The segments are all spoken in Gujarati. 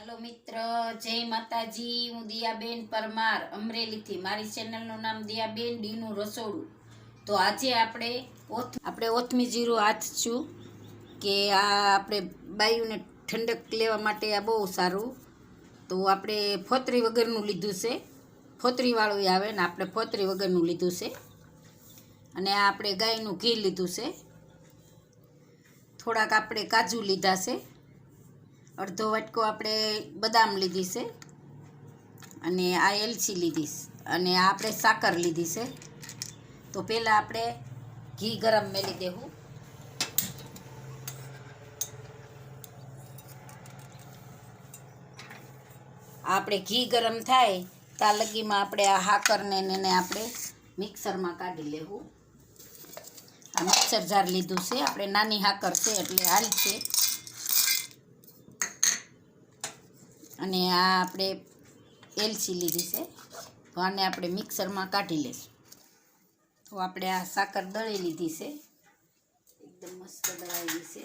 हेलो मित्र, जय माताजी। हूँ दियाबेन परमार अमरेली थी। मारी चेनल नु नाम दियाबेन ડીનું રસોડું। तो આજે આપણે ઓથમી જીરું આથશું કે આ આપણે બાયુને ઠંડક લેવા માટે આ બહુ સારું। તો આપણે ફોતરી વગરનું લીધું છે, ફોતરી વાળું આવે ને આપણે ફોતરી વગરનું લીધું છે। અને આ આપણે ગાયનું ઘી લીધું છે। થોડાક આપણે કાજુ લીધા છે, અડધો વાટકો આપણે બદામ લીધી છે, અને આ એલચી લીધી છે, અને આ આપણે સાકર લીધી છે। તો પહેલાં આપણે ઘી ગરમ મેલી દેવું। આપણે ઘી ગરમ થાય ત્યાં લગીમાં આપણે આ સાકરને એને આપણે મિક્સરમાં કાઢી લેવું। આ મિક્સર જાર લીધું છે, આપણે નાની સાકર છે એટલે હાલ છે। અને આ આપણે એલચી લીધી છે, તો આને આપણે મિક્સરમાં કાઢી લઈશું। તો આપણે આ સાકર દળી લીધી છે, એકદમ મસ્ત દળાવી છે।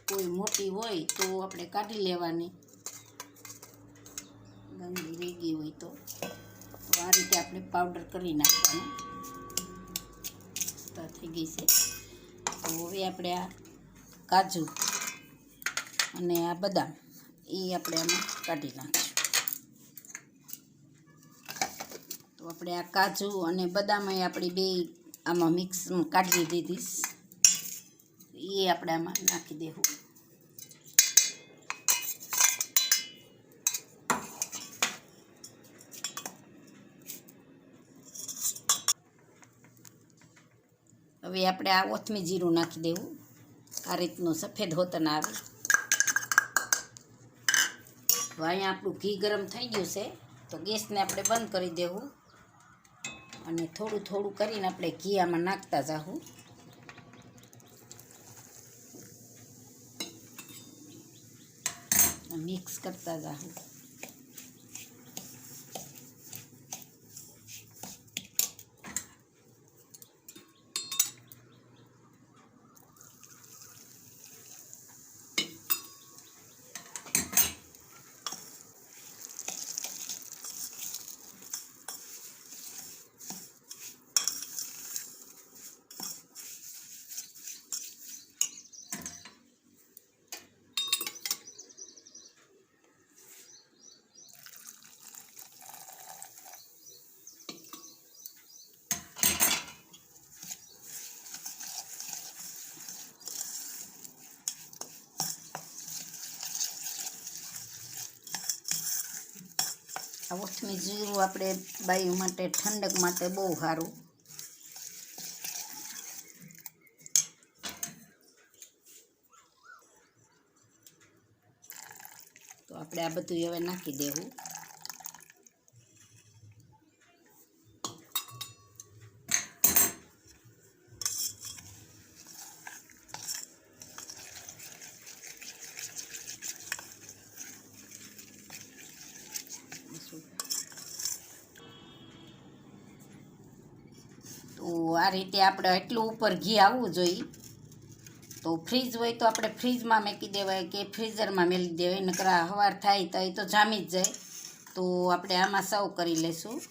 કોઈ મોટી હોય તો આપણે કાઢી લેવાની, ગંદી રેગી હોય તો આ રીતે આપણે પાવડર કરી નાખવાનું। તો થઈ ગઈ છે। તો હવે આપણે આ કાજુ અને આ બદામ એ આપણે આમાં કાઢી નાખીશું। તો આપણે આ કાજુ અને બદામ આપણી બે આમાં મિક્સ કાઢી દીધી, એ આપણે આમાં નાખી દેવું। હવે આપણે આ ઓથમી જીરું નાખી દેવું। આ રીતનું સફેદ હોતન આવે। તો અહીંયા આપણું ઘી ગરમ થઈ ગયું છે, તો ગેસને આપણે બંધ કરી દેવું, અને થોડું થોડું કરીને આપણે ઘી આમાં નાખતા જાવું। મિક્સ કરતા જાવું। આ ઓથમી જીરું આપણે બાયું માટે ઠંડક માટે બહુ સારું। તો આપણે આ બધું હવે નાખી દેવું। તો આ રીતે આપણે એટલું ઉપર ઘી આવવું જોઈએ। તો ફ્રીજ હોય તો આપણે ફ્રીજમાં મૂકી દેવાય કે ફ્રીઝરમાં મેલી દેવાય, નકર હવાર થાય તો એ તો જામી જ જાય। તો આપણે આમાં સર્વ કરી લઈશું।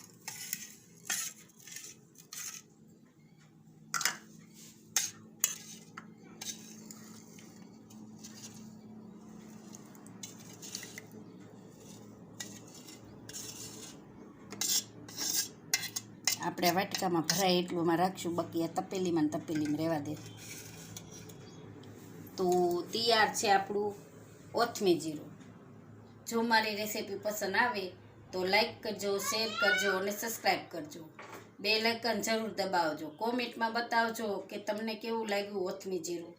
આપણે વાટકામાં ભરાય એટલું રાખશું, બાકી આ તપેલીમાં ને તપેલીમાં રહેવા દે। તો તૈયાર છે આપણું ઓથમી જીરું। જો મારી રેસીપી પસંદ આવે તો લાઈક કરજો, શેર કરજો અને સબસ્ક્રાઈબ કરજો। બેલ આઇકન જરૂર દબાવજો। કોમેન્ટમાં બતાવજો કે તમને કેવું લાગ્યું ઓથમી જીરું।